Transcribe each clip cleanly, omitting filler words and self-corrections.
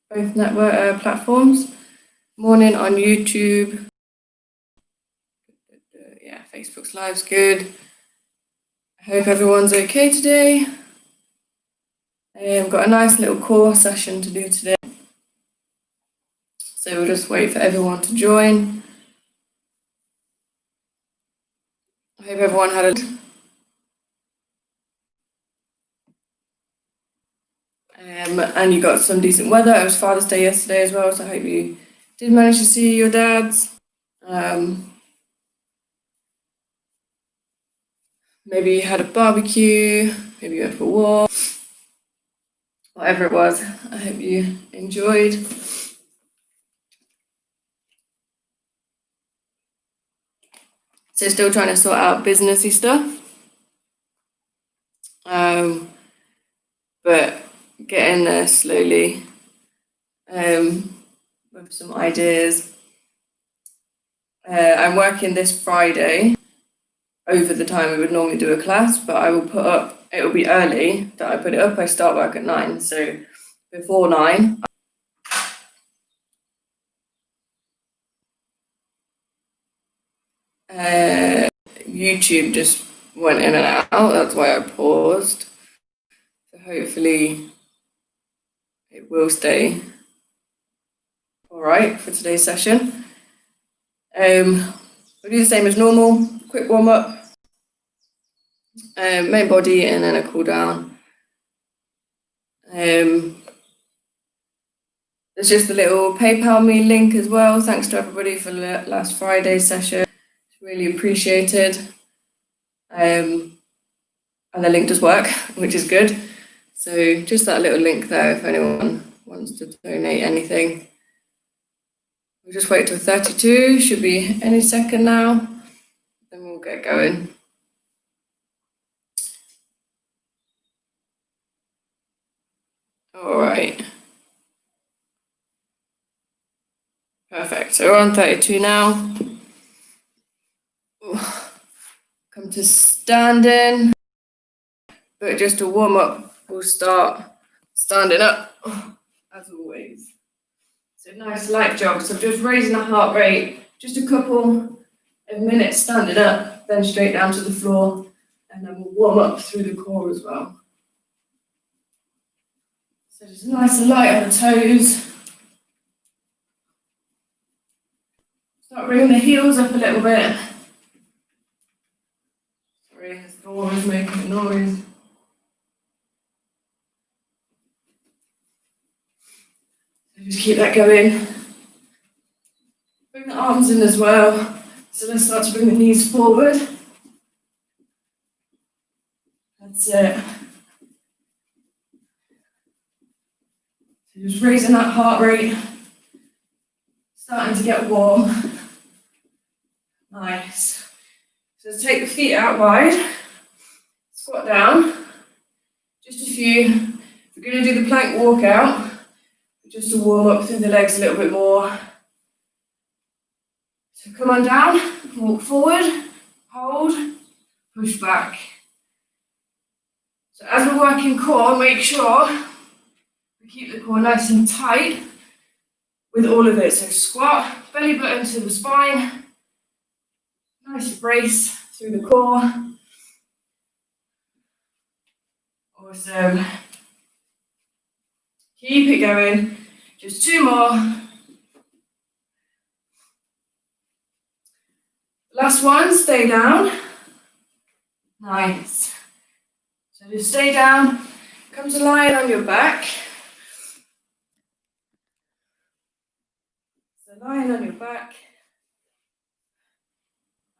both network platforms. Morning on YouTube. Yeah, Facebook's live's good. I hope everyone's okay today. I've got a nice little core session to do today. So we'll just wait for everyone to join. I hope everyone had a and you got some decent weather. It was Father's Day yesterday as well, so I hope you did manage to see your dads. Maybe you had a barbecue, maybe you went for a walk, whatever it was. I hope you enjoyed. So still trying to sort out businessy stuff. But getting there slowly with some ideas. I'm working this Friday over the time we would normally do a class, but I will put up, it will be early that I put it up. I start work at 9, so before 9. YouTube just went in and out, that's why I paused. So hopefully it will stay all right for today's session. We'll do the same as normal, quick warm up, main body, and then a cool down. There's just a little PayPal me link as well. Thanks to everybody for the last Friday's session. It's really appreciated. And the link does work, which is good. So just that little link there if anyone wants to donate anything. We'll just wait till 32, should be any second now. Then we'll get going. All right. Perfect. So we're on 32 now. Ooh. Come to standing. But just to warm up, we'll start standing up, as always. So nice light jog. So just raising the heart rate, just a couple of minutes standing up, then straight down to the floor, and then we'll warm up through the core as well. So just nice and light on the toes. Start bringing the heels up a little bit. Sorry, this door is making a noise. So just keep that going. Bring the arms in as well. So let's start to bring the knees forward. That's it. So just raising that heart rate. Starting to get warm. Nice. So take the feet out wide. Squat down. Just a few. We're going to do the plank walkout. Just to warm up through the legs a little bit more. So come on down, walk forward, hold, push back. So as we're working core, make sure we keep the core nice and tight with all of it. So squat, belly button to the spine, nice brace through the core. Awesome. Keep it going. Just 2 more. Last one, stay down. Nice. So just stay down, come to lying on your back. So lying on your back.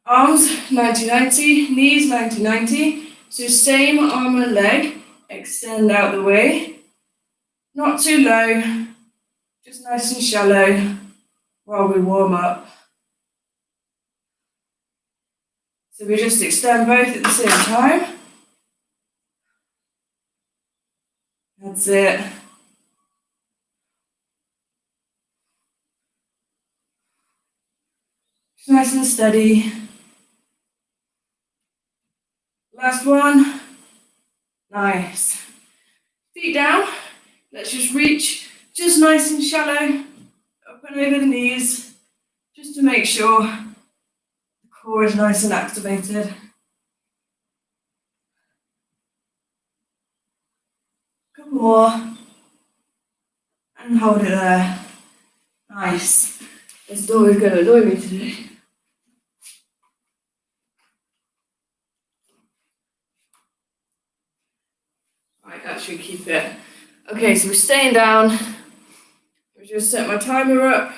Arms 90-90, knees 90-90. So same arm and leg, extend out the way. Not too low, just nice and shallow while we warm up. So we just extend both at the same time. That's it. Just nice and steady. Last one. Nice. Feet down. Let's just reach just nice and shallow, up and over the knees, just to make sure the core is nice and activated. Couple more. And hold it there. Nice. This door is going to annoy me today. Right, that should keep it. Okay, so we're staying down. Let me just set my timer up.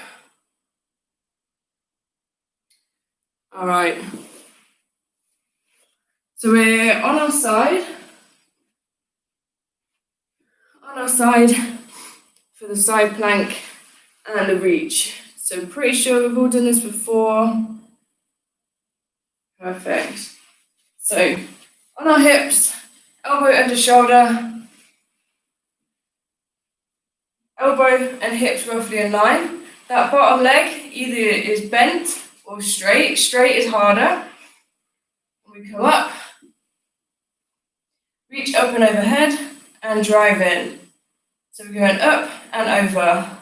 All right. So we're on our side. On our side for the side plank and the reach. So pretty sure we've all done this before. Perfect. So on our hips, elbow under shoulder, elbow and hips roughly in line. That bottom leg either is bent or straight. Straight is harder. We come up, reach up and overhead, and drive in. So we're going up and over.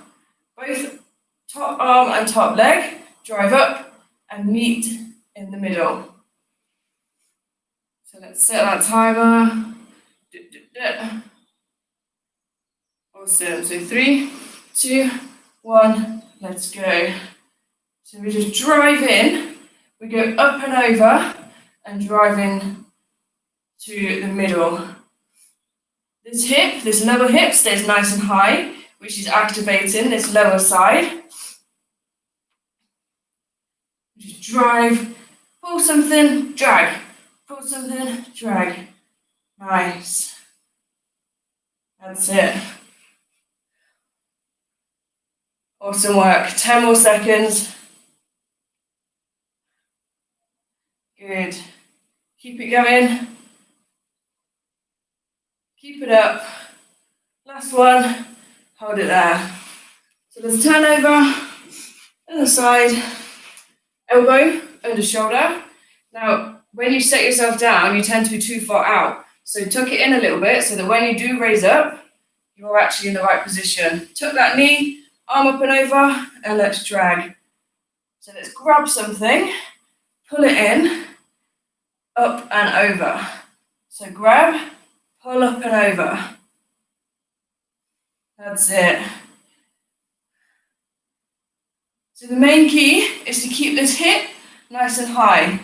Both top arm and top leg, drive up and meet in the middle. So let's set that timer. Awesome. So 3, 2, 1, let's go. So we just drive in, we go up and over and drive in to the middle. This lower hip stays nice and high, which is activating this lower side. Just drive, pull something, drag, pull something, drag. Nice. That's it. Awesome work. 10 more seconds. Good. Keep it going. Keep it up. Last one. Hold it there. So let's turn over. Other side. Elbow under shoulder. Now, when you set yourself down, you tend to be too far out. So tuck it in a little bit so that when you do raise up, you're actually in the right position. Tuck that knee, arm up and over, and let's drag. So let's grab something, pull it in, up and over. So grab, pull up and over. That's it. So the main key is to keep this hip nice and high.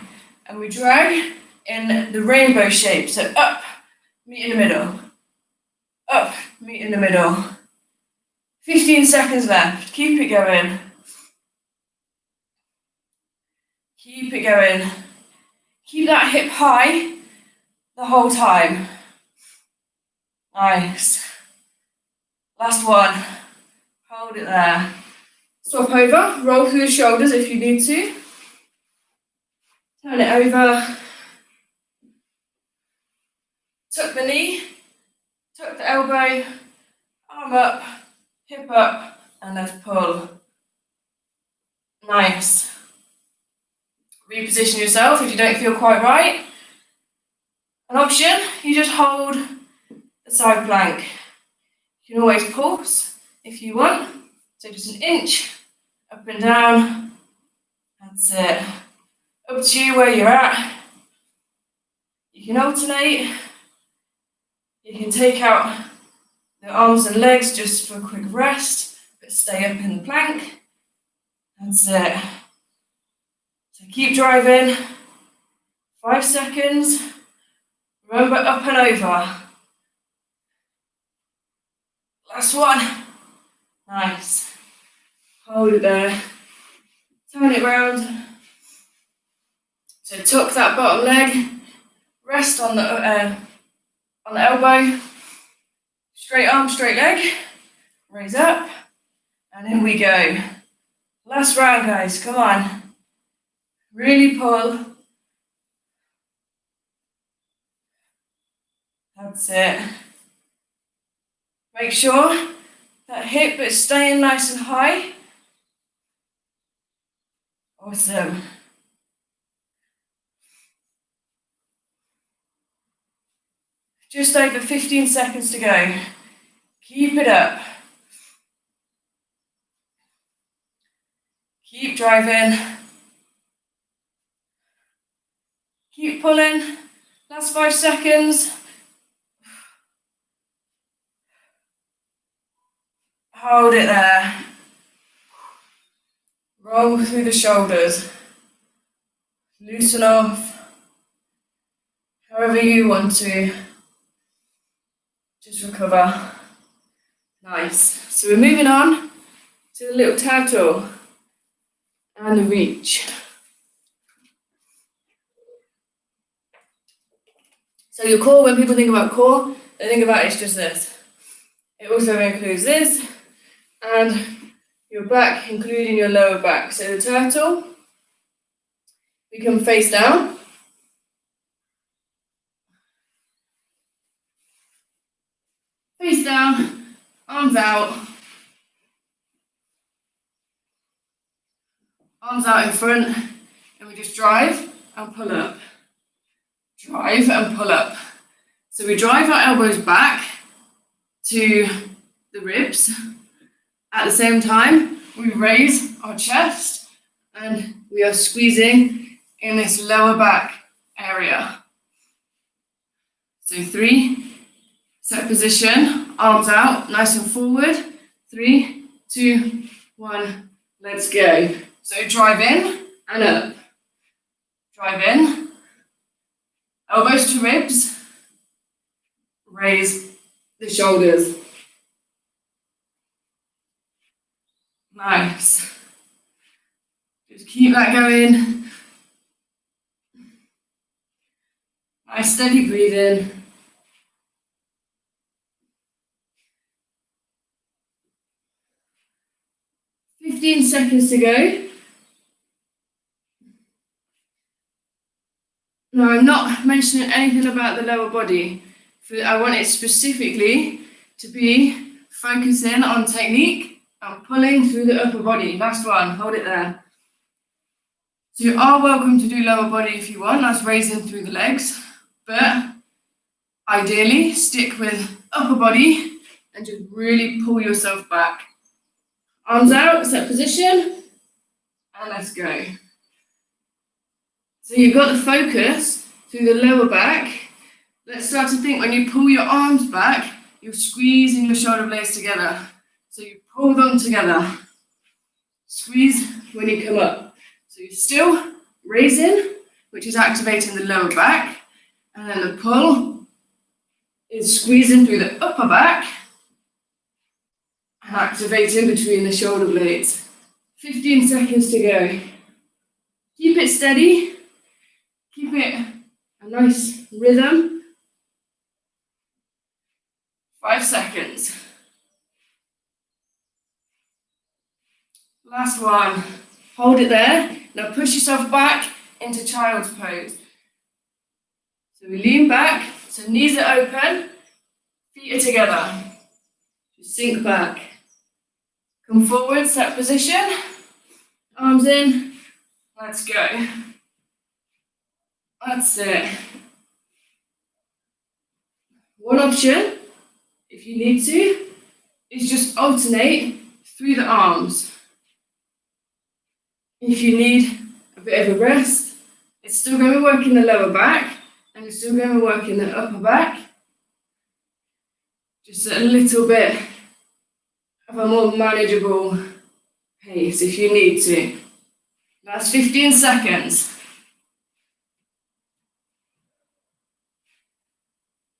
And we drag in the rainbow shape. So up, meet in the middle. Up, meet in the middle. 15 seconds left. Keep it going. Keep it going. Keep that hip high the whole time. Nice. Last one. Hold it there. Swap over. Roll through the shoulders if you need to. Turn it over. Tuck the knee. Tuck the elbow. Arm up. Hip up. And let's pull. Nice. Reposition yourself if you don't feel quite right. An option, you just hold the side plank. You can always pulse if you want. So just an inch, up and down. That's it. Up to you where you're at. You can alternate. You can take out the arms and legs just for a quick rest, but stay up in the plank. That's it. So keep driving. 5 seconds. Remember, up and over. Last one. Nice. Hold it there. Turn it round. So tuck that bottom leg. Rest on the elbow. Straight arm, straight leg. Raise up. And in we go. Last round, guys. Come on. Really pull. That's it. Make sure that hip is staying nice and high. Awesome. Just over 15 seconds to go. Keep it up. Keep driving. Keep pulling. Last 5 seconds. Hold it there. Roll through the shoulders. Loosen off. However you want to. Just recover. Nice. So we're moving on to the little turtle and the reach. So your core, when people think about core, they think about it's just this. It also includes this and your back, including your lower back. So the turtle, we can face down. Face down, arms out. Arms out in front, and we just drive and pull up. Drive and pull up. So we drive our elbows back to the ribs. At the same time, we raise our chest and we are squeezing in this lower back area. So 3, set position, arms out, nice and forward. 3, 2, 1, let's go. So drive in and up. Drive in, elbows to ribs, raise the shoulders. Nice. Just keep that going. Nice steady breathing. "15 seconds to go." Now, I'm not mentioning anything about the lower body. I want it specifically to be focusing on technique and pulling through the upper body. Last one, hold it there. So you are welcome to do lower body if you want, that's raising through the legs, but ideally stick with upper body and just really pull yourself back. Arms out, set position, and let's go. So you've got the focus through the lower back. Let's start to think, when you pull your arms back, you're squeezing your shoulder blades together. So you pull them together. Squeeze when you come up. So you're still raising, which is activating the lower back. And then the pull is squeezing through the upper back and activating between the shoulder blades. 15 seconds to go. Keep it steady. Keep it a nice rhythm. 5 seconds. Last one. Hold it there. Now push yourself back into child's pose. So we lean back, so knees are open, feet are together. Just sink back. Come forward, set position. Arms in. Let's go. That's it. One option, if you need to, is just alternate through the arms. If you need a bit of a rest, it's still going to work in the lower back and it's still going to work in the upper back. Just a little bit of a more manageable pace if you need to. Last 15 seconds.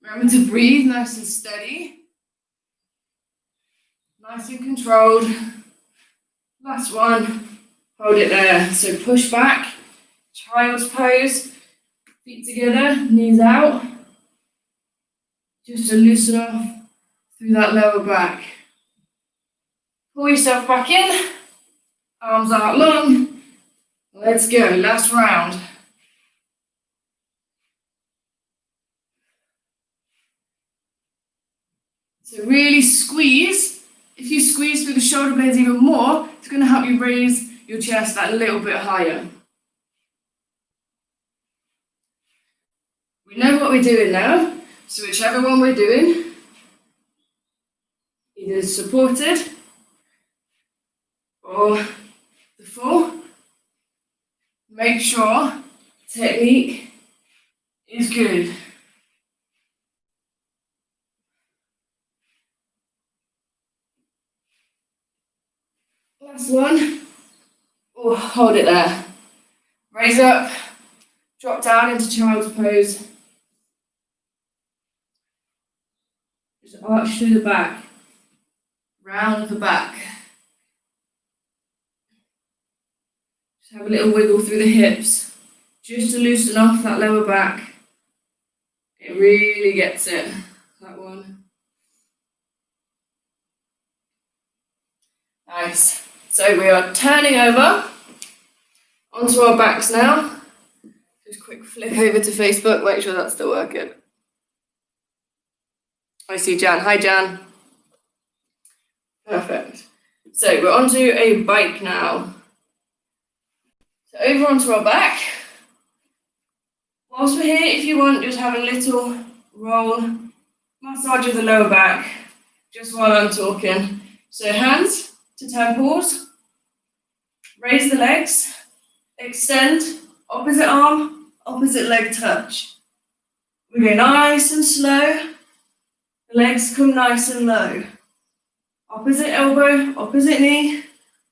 Remember to breathe nice and steady. Nice and controlled. Last one. Hold it there. So push back. Child's pose. Feet together, knees out. Just to loosen off through that lower back. Pull yourself back in. Arms out long. Let's go. Last round. So really squeeze. If you squeeze through the shoulder blades even more, it's going to help you raise your chest that little bit higher. We know what we're doing now, so whichever one we're doing, either supported or the the full. Make sure technique is good. Last one. Oh, hold it there. Raise up, drop down into child's pose. Just arch through the back, round the back. Just have a little wiggle through the hips, just to loosen off that lower back. It really gets it, that one. Nice. So we are turning over onto our backs now. Just quick flick over to Facebook, make sure that's still working. I see Jan. Hi, Jan. Perfect. So we're onto a bike now. So over onto our back. Whilst we're here, if you want, just have a little roll, massage of the lower back, just while I'm talking. So hands to temples, raise the legs, extend, opposite arm, opposite leg touch. We go nice and slow. The legs come nice and low. Opposite elbow, opposite knee,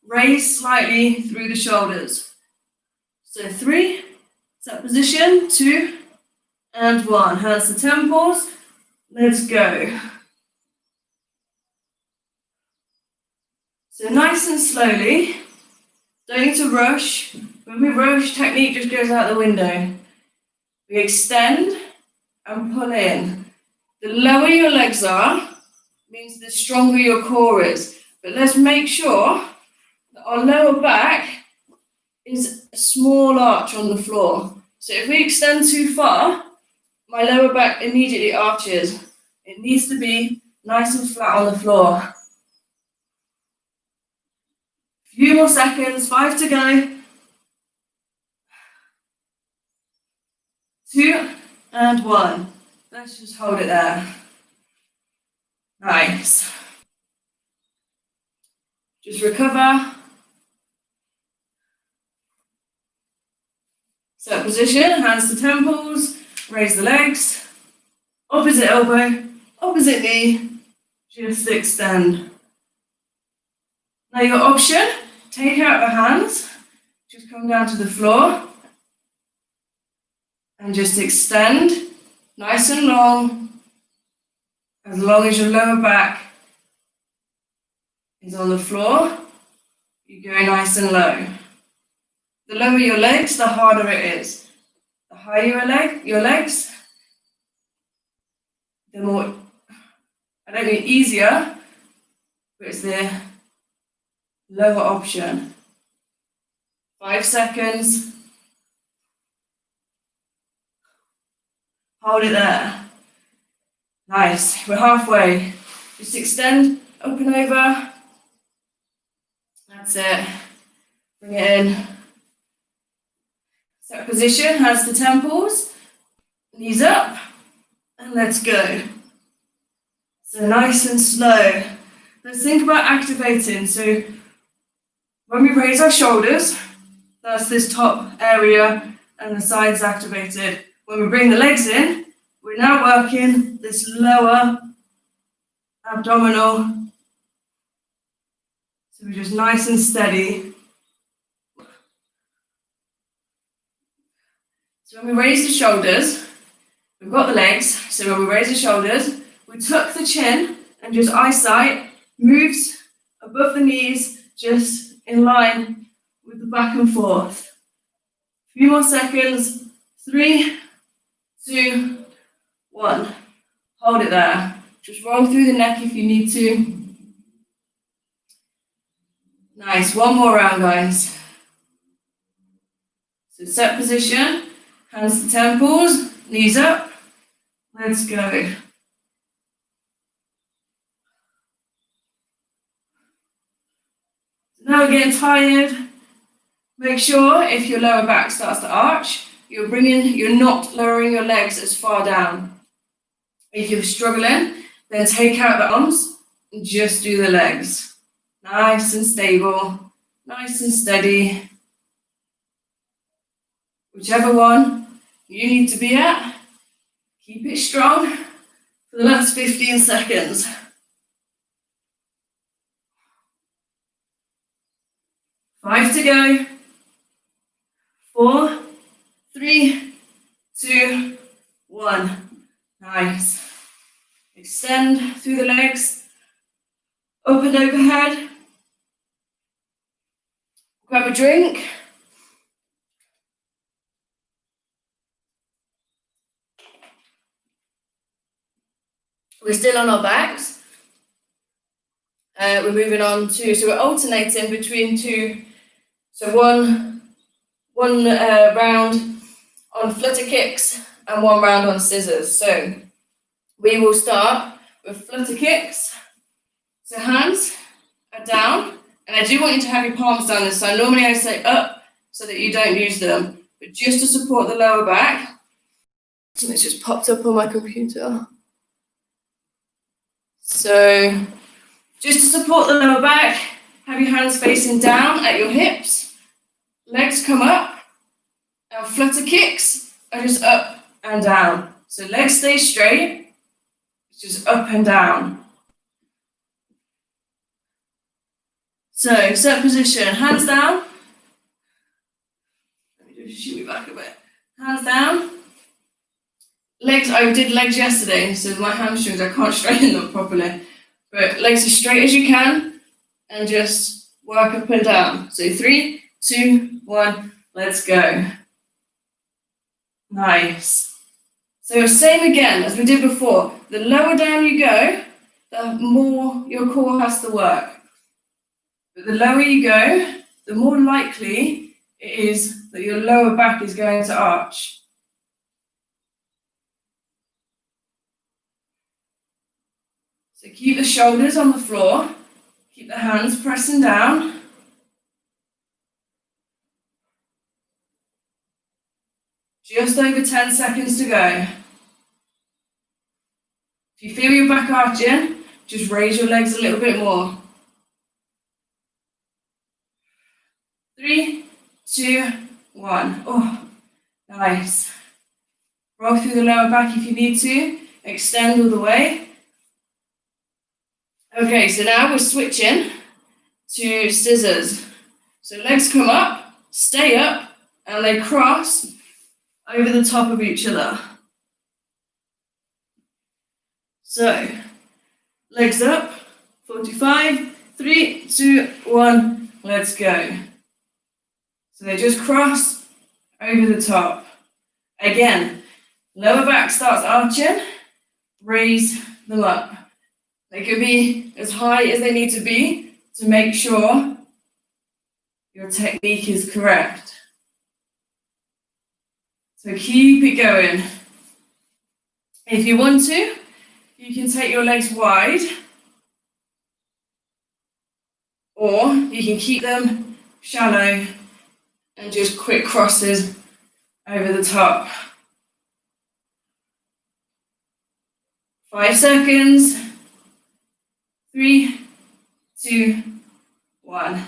raise slightly through the shoulders. So 3, set position, 2, and 1. Hands to temples. Let's go. So nice and slowly. Don't need to rush. When we rush, technique just goes out the window. We extend and pull in. The lower your legs are, means the stronger your core is. But let's make sure that our lower back is a small arch on the floor. So if we extend too far, my lower back immediately arches. It needs to be nice and flat on the floor. Few more seconds, 5 to go. 2 and 1. Let's just hold it there. Nice. Just recover. Set position, hands to temples, raise the legs, opposite elbow, opposite knee, just extend. Now your option, take out the hands, just come down to the floor, and just extend, nice and long as your lower back is on the floor, you go nice and low. The lower your legs, the harder it is. The higher your legs, the more, I don't mean easier, but it's the lower option. 5 seconds. Hold it there. Nice, we're halfway. Just extend, open over. That's it. Bring it in. Set position, hands to temples, knees up, and let's go. So nice and slow. Let's think about activating. So when we raise our shoulders, that's this top area and the sides activated. When we bring the legs in, we're now working this lower abdominal. So we're just nice and steady. So when we raise the shoulders, we've got the legs. So when we raise the shoulders, we tuck the chin and just eyesight moves above the knees, just in line with the back and forth. A few more seconds. 3, 2, 1. Hold it there. Just roll through the neck if you need to. Nice. One more round, guys. So set position, hands to temples, knees up. Let's go. Now we're getting tired. Make sure if your lower back starts to arch, you're not lowering your legs as far down. If you're struggling, then take out the arms and just do the legs. Nice and stable. nice and steady. Whichever one you need to be at, keep it strong for the last 15 seconds. 5 to go. 4, 3, 2, 1. Nice. Extend through the legs, up and overhead. Grab a drink. We're still on our backs. We're moving on to, so we're alternating between two. So one round on flutter kicks and one round on scissors. So we will start with flutter kicks. So hands are down, and I do want you to have your palms down this side. Normally I say up so that you don't use them, but just to support the lower back. And it's just popped up on my computer. So just to support the lower back, have your hands facing down at your hips. Legs come up, and flutter kicks are just up and down. So legs stay straight, it's just up and down. So set position, hands down. Let me just shoot me back a bit. Hands down. Legs, I did legs yesterday, so my hamstrings, I can't straighten them properly. But legs as straight as you can, and just work up and down. So 3, 2, 1, let's go. Nice. So same again as we did before. The lower down you go, the more your core has to work. But the lower you go, the more likely it is that your lower back is going to arch. So keep the shoulders on the floor, keep the hands pressing down. Just over 10 seconds to go. If you feel your back arching, just raise your legs a little bit more. 3, 2, 1. Oh, nice. Roll through the lower back if you need to. Extend all the way. Okay, so now we're switching to scissors. So legs come up, stay up, and they cross over the top of each other. So, legs up, 45, 3, 2, 1, let's go. So they just cross over the top. Again, lower back starts arching, raise them up. They can be as high as they need to be to make sure your technique is correct. So keep it going. If you want to, you can take your legs wide, or you can keep them shallow and just quick crosses over the top. 5 seconds. 3, 2, 1.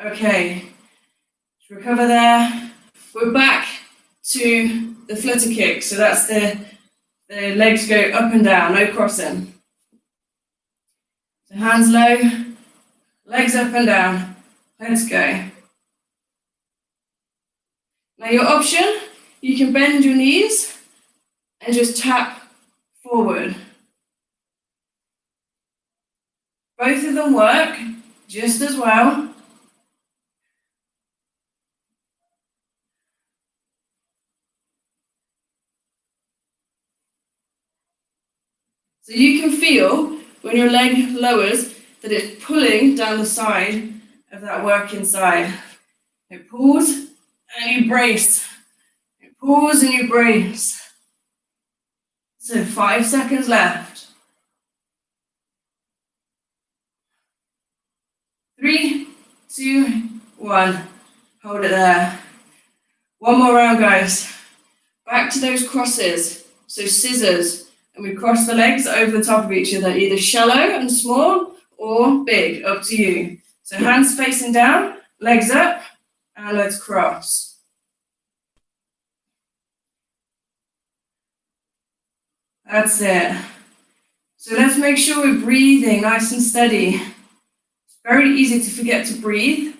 Okay, let's recover there. We're back to the flutter kick. So that's the legs go up and down, no crossing. So hands low, legs up and down. Let's go. Now your option, you can bend your knees and just tap forward. Both of them work just as well. So you can feel when your leg lowers that it's pulling down the side of that working side. It pulls and you brace. It pulls and you brace. So 5 seconds left. 3, 2, 1. Hold it there. One more round, guys. Back to those crosses. So scissors. And we cross the legs over the top of each other, either shallow and small or big, up to you. So hands facing down, legs up, and let's cross. That's it. So let's make sure we're breathing nice and steady. It's very easy to forget to breathe,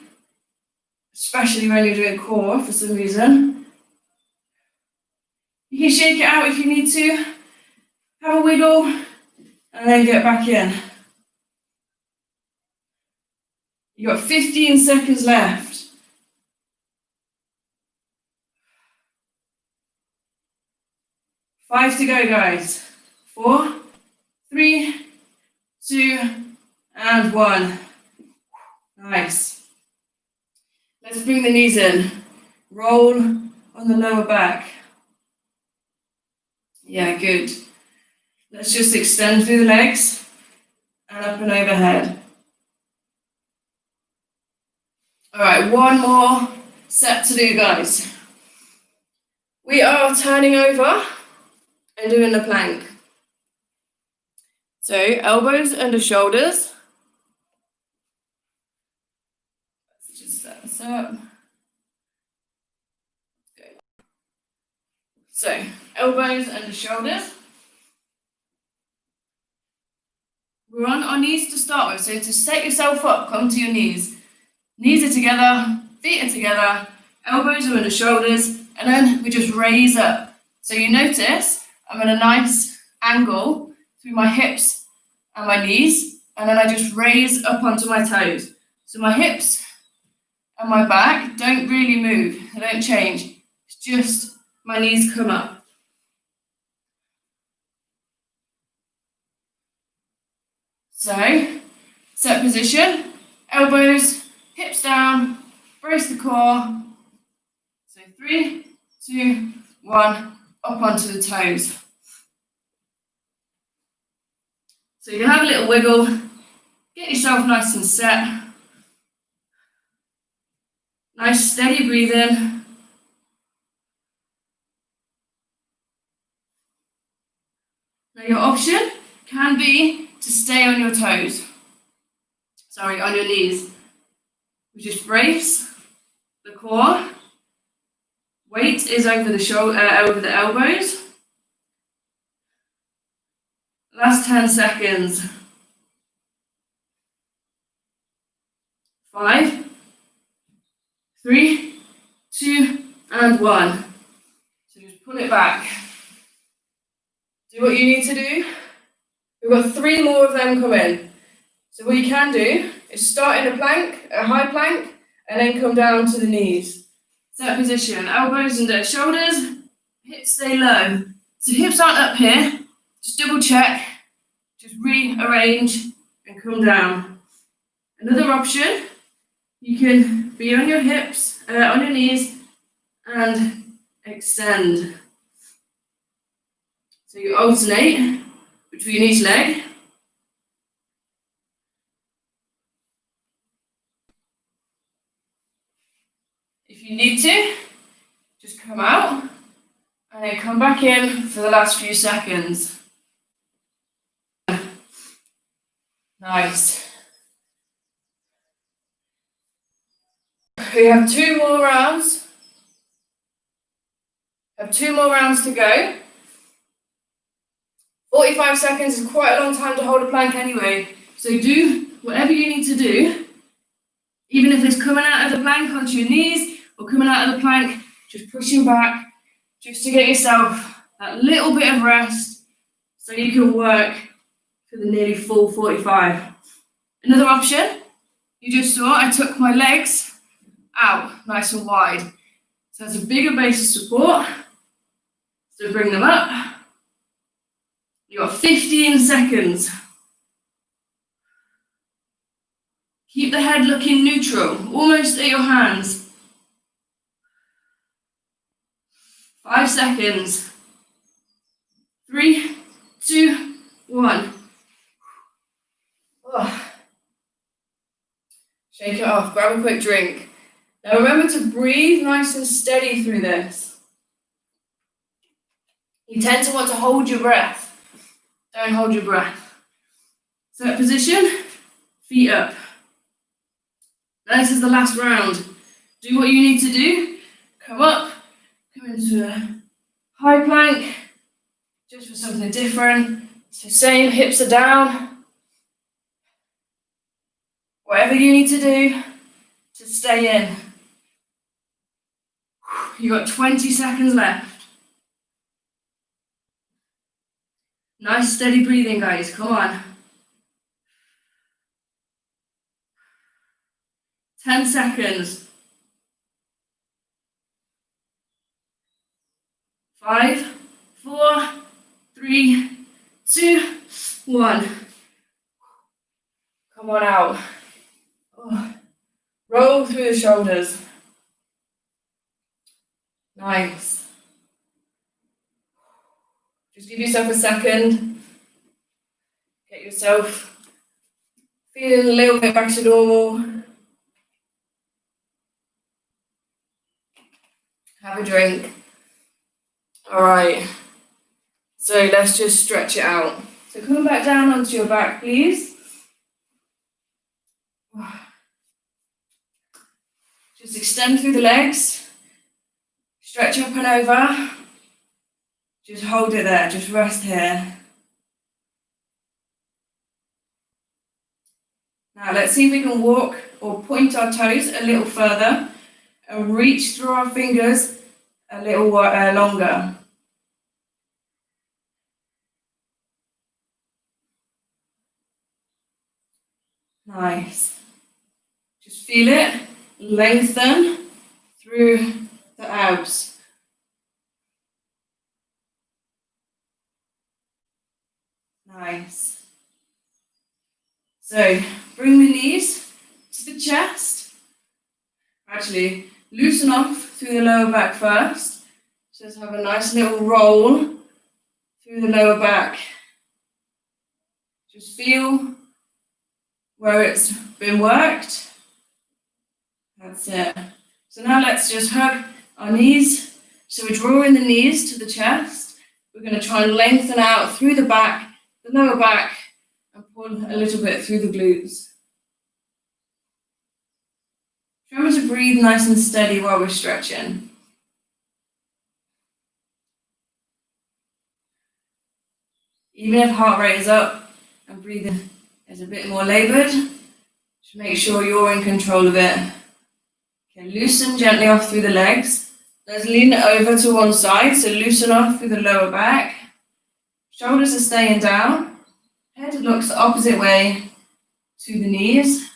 especially when you're doing core for some reason. You can shake it out if you need to, have a wiggle, and then get back in. You've got 15 seconds left. Five to go, guys. 4, 3, 2, and 1. Nice. Let's bring the knees in. Roll on the lower back. Yeah, good. Let's just extend through the legs and up and overhead. All right, one more set to do, guys. We are turning over and doing the plank. So elbows under shoulders. Let's just set this up. Good. So elbows under shoulders. We're on our knees to start with. So to set yourself up, come to your knees. Knees are together, feet are together, elbows are under shoulders, and then we just raise up. So you notice I'm at a nice angle through my hips and my knees, and then I just raise up onto my toes. So my hips and my back don't really move, they don't change. It's just my knees come up. So, set position, elbows, hips down, brace the core. So 3, 2, 1, up onto the toes. So you can have a little wiggle, get yourself nice and set. Nice steady breathing. Now your option can be to stay on your toes. Sorry, on your knees. We just brace the core. Weight is over the shoulder, over the elbows. Last 10 seconds. 5, 3, 2, and 1. So just pull it back. Do what you need to do. We've got 3 more of them coming. So what you can do is start in a plank, a high plank, and then come down to the knees. Set position, elbows under shoulders, hips stay low. So hips aren't up here, just double check, just rearrange and come down. Another option, you can be on your hips, on your knees, and extend. So you alternate between each leg. If you need to, just come out and then come back in for the last few seconds. Nice. We have 2 more rounds. We have 2 more rounds to go. 45 seconds is quite a long time to hold a plank anyway. So do whatever you need to do. Even if it's coming out of the plank onto your knees or coming out of the plank, just pushing back, just to get yourself that little bit of rest so you can work for the nearly full 45. Another option, you just saw I took my legs out nice and wide. So that's a bigger base of support. So bring them up. You've got 15 seconds. Keep the head looking neutral, almost at your hands. 5 seconds. 3, 2, 1. Oh. Shake it off, grab a quick drink. Now remember to breathe nice and steady through this. You tend to want to hold your breath. Don't hold your breath. Set position, feet up. Now this is the last round. Do what you need to do. Come up, come into a high plank, just for something different. So same, hips are down. Whatever you need to do to stay in. You've got 20 seconds left. Nice steady breathing, guys, come on. 10 seconds. 5, 4, 3, 2, 1. Come on out. Oh. Roll through the shoulders. Nice. Just give yourself a second. Get yourself feeling a little bit back to normal. Have a drink. All right. So let's just stretch it out. So come back down onto your back, please. Just extend through the legs. Stretch up and over. Just hold it there, just rest here. Now let's see if we can walk or point our toes a little further and reach through our fingers a little longer. Nice. Just feel it, lengthen through the abs. Nice. So bring the knees to the chest. Actually, loosen off through the lower back first. Just have a nice little roll through the lower back. Just feel where it's been worked. That's it. So now let's just hug our knees. So we're drawing the knees to the chest. We're going to try and lengthen out through the back, the lower back, and pull a little bit through the glutes. Remember to breathe nice and steady while we're stretching. Even if heart rate is up and breathing is a bit more laboured, just make sure you're in control of it. Okay, loosen gently off through the legs. Let's lean it over to one side, so loosen off through the lower back. Shoulders are staying down. Head looks the opposite way to the knees.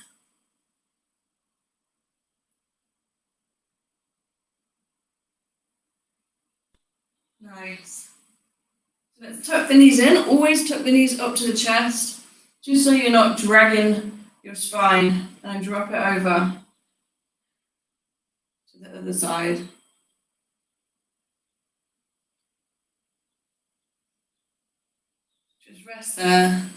Nice. So let's tuck the knees in. Always tuck the knees up to the chest, just so you're not dragging your spine, and drop it over to the other side. Just rest there.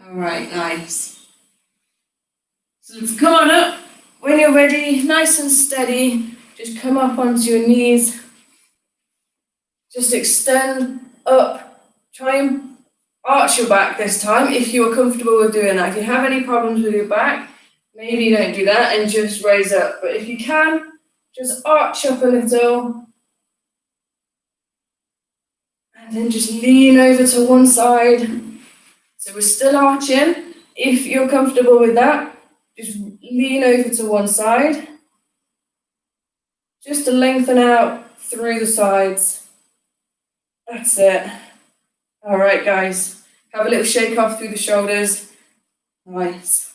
All right, nice. So let's come on up. When you're ready, nice and steady, just come up onto your knees. Just extend up. Try and arch your back this time if you are comfortable with doing that. If you have any problems with your back, maybe you don't do that and just raise up. But if you can, just arch up a little. And then just lean over to one side. So we're still arching. If you're comfortable with that, just lean over to one side. Just to lengthen out through the sides. That's it. All right, guys. Have a little shake off through the shoulders. Nice.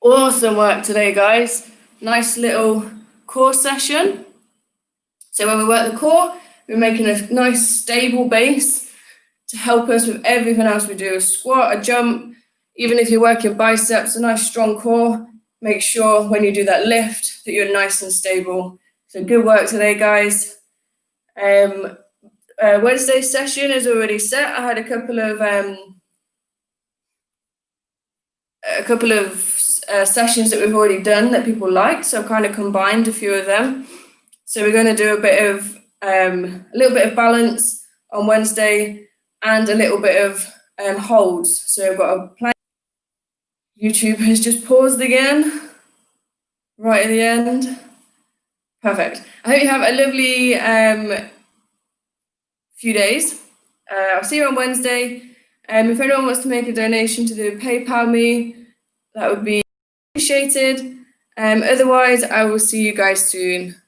Awesome work today, guys. Nice little core session. So when we work the core, we're making a nice stable base to help us with everything else we do. A squat, a jump, even if you're working biceps, a nice strong core. Make sure when you do that lift that you're nice and stable. So good work today, guys. Wednesday session is already set. I had a couple of sessions that we've already done that people liked, so I've kind of combined a few of them. So we're going to do a little bit of balance, on Wednesday, and a little bit of holds. So I've got a plan. YouTube has just paused again, right at the end. Perfect. I hope you have a lovely few days. I'll see you on Wednesday. If anyone wants to make a donation to the PayPal me, that would be appreciated. Otherwise, I will see you guys soon.